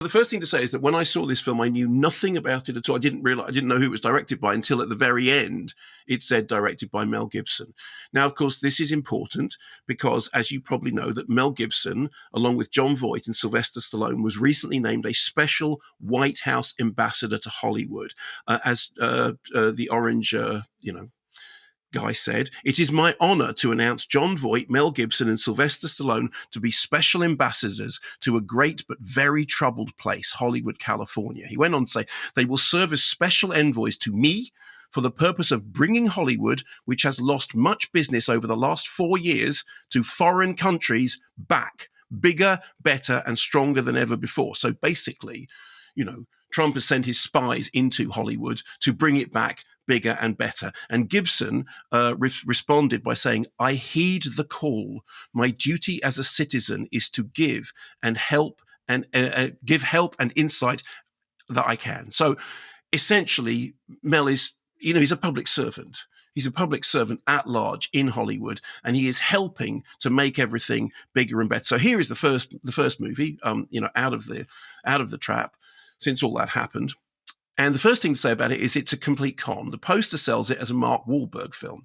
The first thing to say is that when I saw this film, I knew nothing about it at all. I didn't know who it was directed by until at the very end it said directed by Mel Gibson. Now, of course, this is important because, as you probably know, that Mel Gibson, along with Jon Voight and Sylvester Stallone, was recently named a special White House ambassador to Hollywood, as the orange, guy said. It is my honor to announce Jon Voight, Mel Gibson, and Sylvester Stallone to be special ambassadors to a great but very troubled place, Hollywood, California. He went on to say, they will serve as special envoys to me for the purpose of bringing Hollywood, which has lost much business over the last 4 years, to foreign countries back, bigger, better, and stronger than ever before. So basically, Trump has sent his spies into Hollywood to bring it back bigger and better. And Gibson responded by saying, I heed the call. My duty as a citizen is to give and help and give help and insight that I can. So essentially, Mel is, he's a public servant. He's a public servant at large in Hollywood, and he is helping to make everything bigger and better. So here is the first movie, out of the trap since all that happened. And the first thing to say about it is it's a complete con. The poster sells it as a Mark Wahlberg film.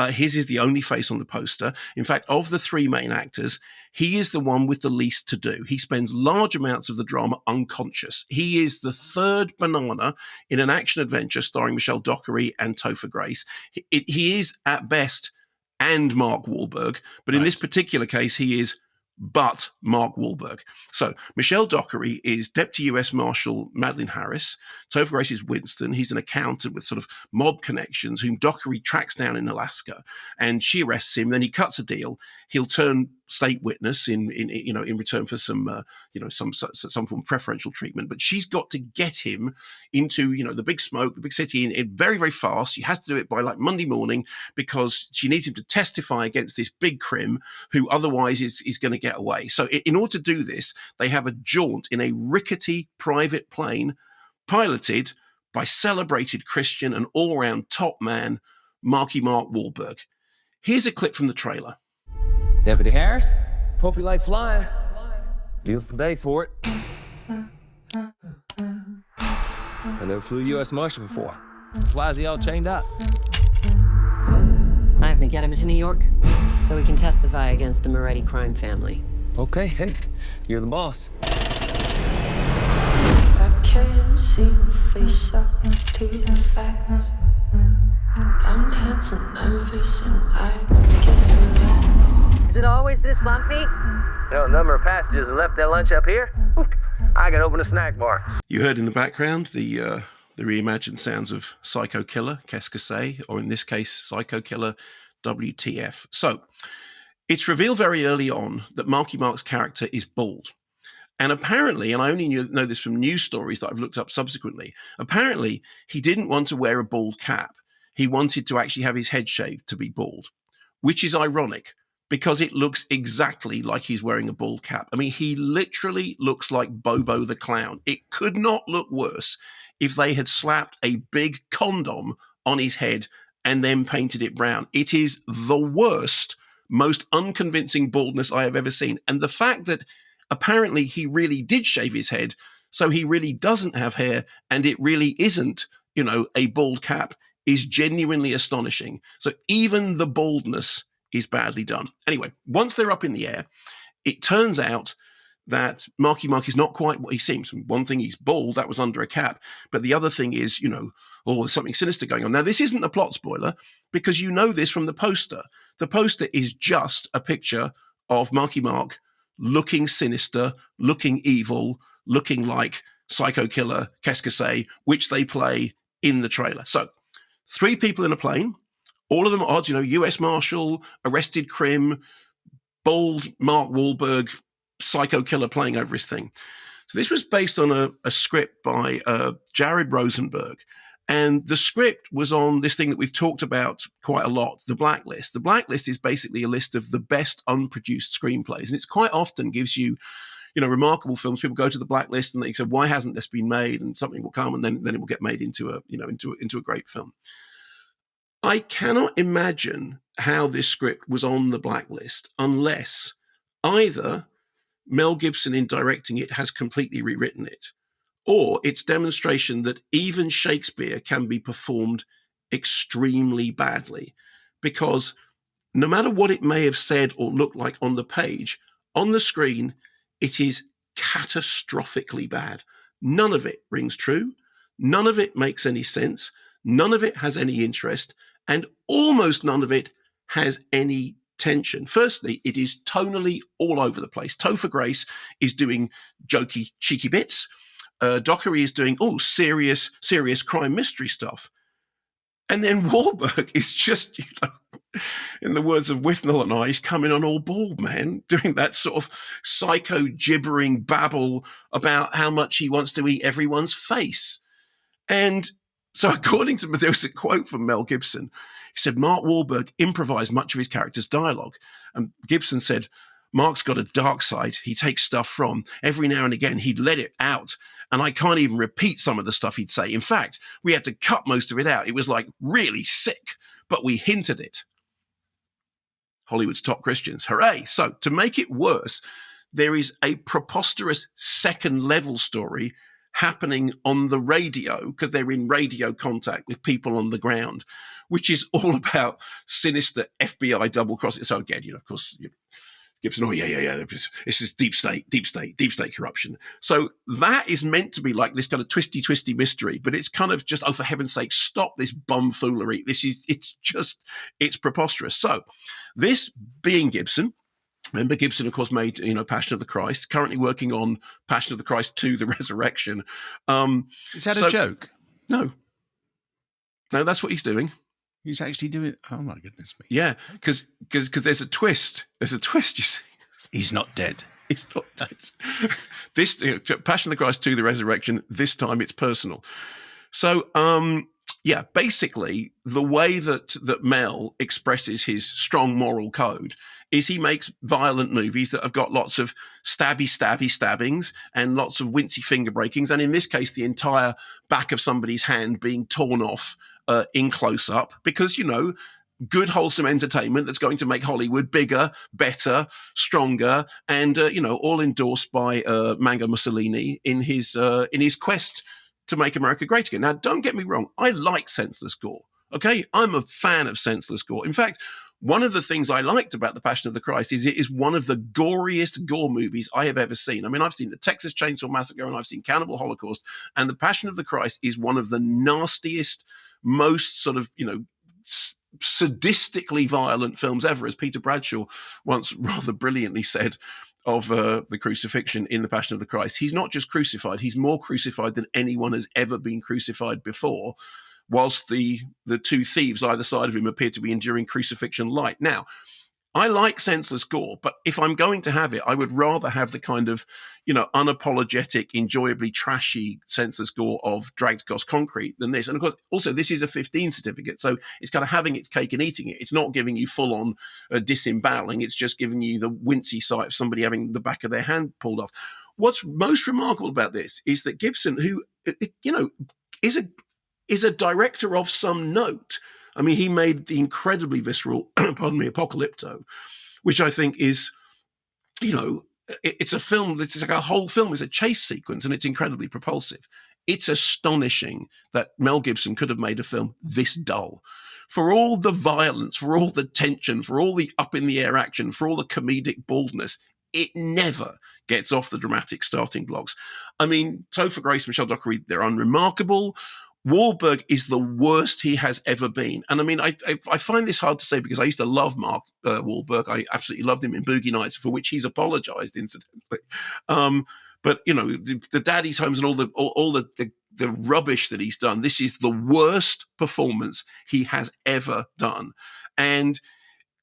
His is the only face on the poster. In fact, of the three main actors, he is the one with the least to do. He spends large amounts of the drama unconscious. He is the third banana in an action adventure starring Michelle Dockery and Topher Grace. He is, at best, and Mark Wahlberg. But in this particular case, he is but Mark Wahlberg. So Michelle Dockery is Deputy U.S. Marshal Madeline Harris. Topher Grace is Winston. He's an accountant with sort of mob connections whom Dockery tracks down in Alaska, and she arrests him. Then he cuts a deal. He'll turn state witness in return for some form of preferential treatment. But she's got to get him into the big smoke, the big city, in very, very fast. She has to do it by like Monday morning because she needs him to testify against this big crim who otherwise is going to get away. So in order to do this, they have a jaunt in a rickety private plane piloted by celebrated Christian and all-round top man Marky Mark Wahlberg. Here's a clip from the trailer. Deputy Harris, hope you like flying. Beautiful day for it. I never flew U.S. Marshal before. Why is he all chained up? I have to get him to New York so we can testify against the Moretti crime family. Okay, hey, you're the boss. I can't seem to face up to the facts. I'm dancing nervous and I can't relax. Is it always this bumpy? A number of passengers have left their lunch up here. I can open a snack bar. You heard in the background the reimagined sounds of Psycho Killer, Qu'est-ce que c'est, or in this case, Psycho Killer, WTF. So it's revealed very early on that Marky Mark's character is bald. And apparently, and I only know this from news stories that I've looked up subsequently, apparently he didn't want to wear a bald cap. He wanted to actually have his head shaved to be bald, which is ironic because it looks exactly like he's wearing a bald cap. I mean, he literally looks like Bobo the Clown. It could not look worse if they had slapped a big condom on his head and then painted it brown. It is the worst, most unconvincing baldness I have ever seen. And the fact that apparently he really did shave his head, so he really doesn't have hair, and it really isn't, a bald cap, is genuinely astonishing. So even the baldness is badly done. Anyway, once they're up in the air, it turns out that Marky Mark is not quite what he seems. One thing, he's bald, that was under a cap. But the other thing is, there's something sinister going on. Now, this isn't a plot spoiler because you know this from the poster. The poster is just a picture of Marky Mark looking sinister, looking evil, looking like Psycho Killer, Qu'est-ce que c'est, which they play in the trailer. So 3 people in a plane, all of them odd, U.S. Marshal, arrested crim, bald Mark Wahlberg, Psycho Killer playing over his thing. So this was based on a script by Jared Rosenberg. And the script was on this thing that we've talked about quite a lot, the Blacklist. The Blacklist is basically a list of the best unproduced screenplays. And it's quite often gives you, remarkable films. People go to the Blacklist and they say, why hasn't this been made? And something will come and then it will get made into a great film. I cannot imagine how this script was on the Blacklist unless either Mel Gibson, in directing it, has completely rewritten it, or it's demonstration that even Shakespeare can be performed extremely badly, because no matter what it may have said or looked like on the page, on the screen, it is catastrophically bad. None of it rings true. None of it makes any sense. None of it has any interest. And almost none of it has any tension. Firstly, it is tonally all over the place. Topher Grace is doing jokey, cheeky bits. Dockery is doing, serious crime mystery stuff. And then Wahlberg is just, in the words of Withnell and I, he's coming on all bald, man, doing that sort of psycho gibbering babble about how much he wants to eat everyone's face. And so according to, there was a quote from Mel Gibson. He said, Mark Wahlberg improvised much of his character's dialogue. And Gibson said, Mark's got a dark side he takes stuff from. Every now and again, he'd let it out. And I can't even repeat some of the stuff he'd say. In fact, we had to cut most of it out. It was like really sick, but we hinted it. Hollywood's top Christians. Hooray. So to make it worse, there is a preposterous second level story happening on the radio, because they're in radio contact with people on the ground, which is all about sinister FBI double crossing. So again, of course, Gibson, this is deep state corruption. So that is meant to be like this kind of twisty mystery, but it's kind of just, for heaven's sake, stop this bumfoolery. It's preposterous. So this being Gibson, remember Gibson, of course, made, Passion of the Christ, currently working on Passion of the Christ 2, The Resurrection. Is that a joke? No, that's what he's doing. He's actually doing. Oh my goodness me! Yeah, because there's a twist. There's a twist. You see, he's not dead. He's not dead. This Passion of the Christ 2, The Resurrection. This time it's personal. So, basically, the way that Mel expresses his strong moral code is he makes violent movies that have got lots of stabbings and lots of wincy finger breakings, and in this case, the entire back of somebody's hand being torn off in close up, because good wholesome entertainment that's going to make Hollywood bigger, better, stronger, and all endorsed by Mango Mussolini in his quest to make America great again. Now, don't get me wrong, I like senseless gore. Okay, I'm a fan of senseless gore. In fact, one of the things I liked about The Passion of the Christ is it is one of the goriest gore movies I have ever seen. I mean, I've seen the Texas Chainsaw Massacre and I've seen Cannibal Holocaust, and The Passion of the Christ is one of the nastiest, most sort of, sadistically violent films ever, as Peter Bradshaw once rather brilliantly said of the crucifixion in The Passion of the Christ. He's not just crucified, he's more crucified than anyone has ever been crucified before, whilst the two thieves either side of him appear to be enduring crucifixion light. Now, I like senseless gore, but if I'm going to have it, I would rather have the kind of, unapologetic, enjoyably trashy senseless gore of Dragged Across Concrete than this. And of course, also, this is a 15 certificate, so it's kind of having its cake and eating it. It's not giving you full-on disemboweling. It's just giving you the wincy sight of somebody having the back of their hand pulled off. What's most remarkable about this is that Gibson, who, is a director of some note. I mean, he made the incredibly visceral, Apocalypto, which I think is, it's a film that's like a whole film is a chase sequence, and it's incredibly propulsive. It's astonishing that Mel Gibson could have made a film this dull. For all the violence, for all the tension, for all the up-in-the-air action, for all the comedic baldness, it never gets off the dramatic starting blocks. I mean, Topher Grace, Michelle Dockery, they're unremarkable. Wahlberg is the worst he has ever been. And I mean, I find this hard to say because I used to love Mark Wahlberg. I absolutely loved him in Boogie Nights, for which he's apologized, incidentally. But, the Daddy's Homes and all the rubbish that he's done, this is the worst performance he has ever done. And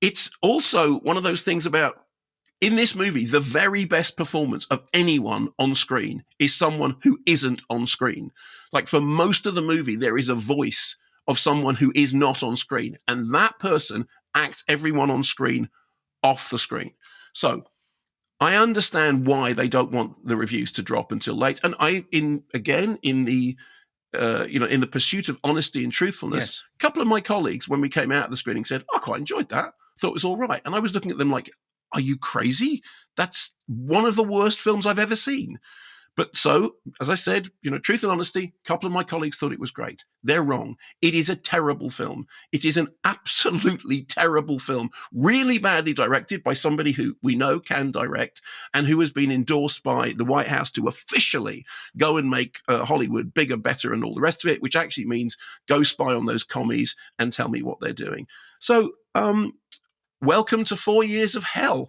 it's also one of those things about, in this movie, the very best performance of anyone on screen is someone who isn't on screen. Like, for most of the movie, there is a voice of someone who is not on screen, and that person acts everyone on screen off the screen. So I understand why they don't want the reviews to drop until late. And in the pursuit of honesty and truthfulness, yes, a couple of my colleagues, when we came out of the screening, said, I quite enjoyed that. Thought it was all right. And I was looking at them like, are you crazy? That's one of the worst films I've ever seen. But so, as I said, truth and honesty, a couple of my colleagues thought it was great. They're wrong. It is a terrible film. It is an absolutely terrible film, really badly directed by somebody who we know can direct and who has been endorsed by the White House to officially go and make Hollywood bigger, better, and all the rest of it, which actually means go spy on those commies and tell me what they're doing. So, welcome to 4 years of hell.